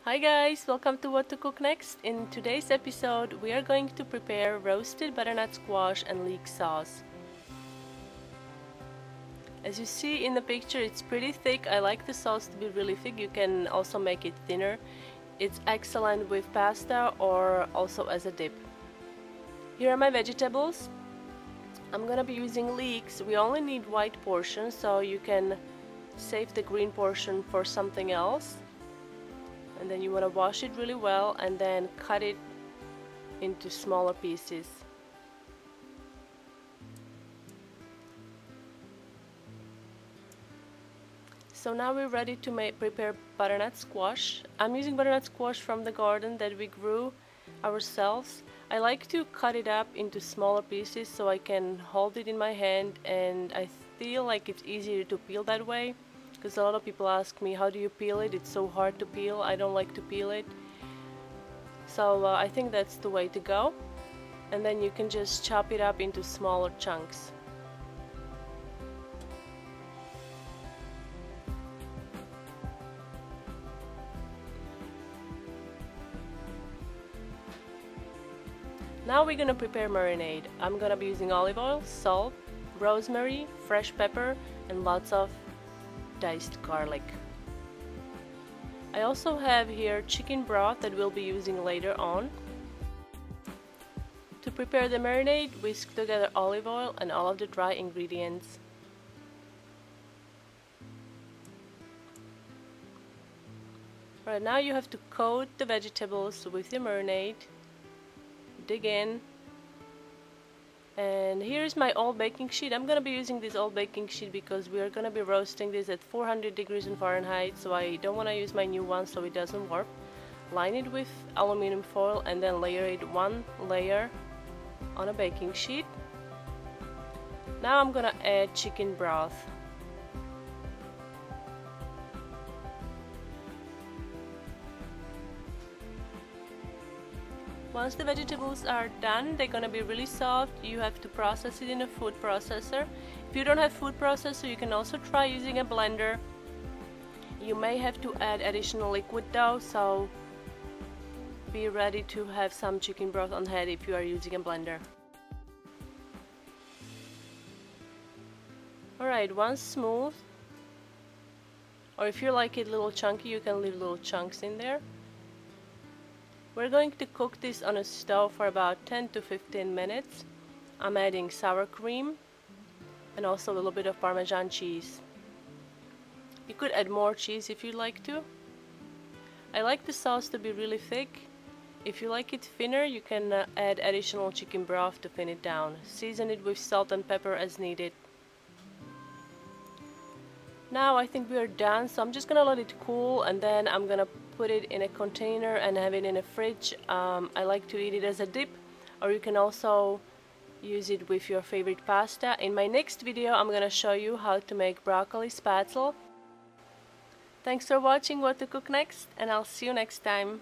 Hi guys, welcome to What to Cook Next. In today's episode, we are going to prepare roasted butternut squash and leek sauce. As you see in the picture, it's pretty thick. I like the sauce to be really thick. You can also make it thinner. It's excellent with pasta or also as a dip. Here are my vegetables. I'm gonna be using leeks. We only need white portion, so you can save the green portion for something else. And then you want to wash it really well and then cut it into smaller pieces. So now we're ready to prepare butternut squash. I'm using butternut squash from the garden that we grew ourselves. I like to cut it up into smaller pieces so I can hold it in my hand, and I feel like it's easier to peel that way. Because a lot of people ask me, how do you peel it? It's so hard to peel. I don't like to peel it. So I think that's the way to go. And then you can just chop it up into smaller chunks. Now we're gonna prepare marinade. I'm gonna be using olive oil, salt, rosemary, fresh pepper, and lots of diced garlic. I also have here chicken broth that we'll be using later on. To prepare the marinade, whisk together olive oil and all of the dry ingredients. Right now you have to coat the vegetables with the marinade. Dig in. And here's my old baking sheet. I'm gonna be using this old baking sheet because we are gonna be roasting this at 400 degrees in Fahrenheit, so I don't want to use my new one so it doesn't warp. Line it with aluminum foil and then layer it one layer on a baking sheet. Now I'm gonna add chicken broth. Once the vegetables are done, they're gonna be really soft. You have to process it in a food processor. If you don't have food processor, you can also try using a blender. You may have to add additional liquid though, so be ready to have some chicken broth on hand if you are using a blender. Alright, once smooth, or if you like it a little chunky, you can leave little chunks in there. We're going to cook this on a stove for about 10 to 15 minutes. I'm adding sour cream and also a little bit of parmesan cheese. You could add more cheese if you'd like to. I like the sauce to be really thick. If you like it thinner, you can add additional chicken broth to thin it down. Season it with salt and pepper as needed. Now I think we are done, so I'm just gonna let it cool and then I'm gonna put it in a container and have it in a fridge. I like to eat it as a dip, or you can also use it with your favorite pasta. In my next video I'm gonna show you how to make broccoli spatzel. Thanks for watching What to Cook Next, and I'll see you next time.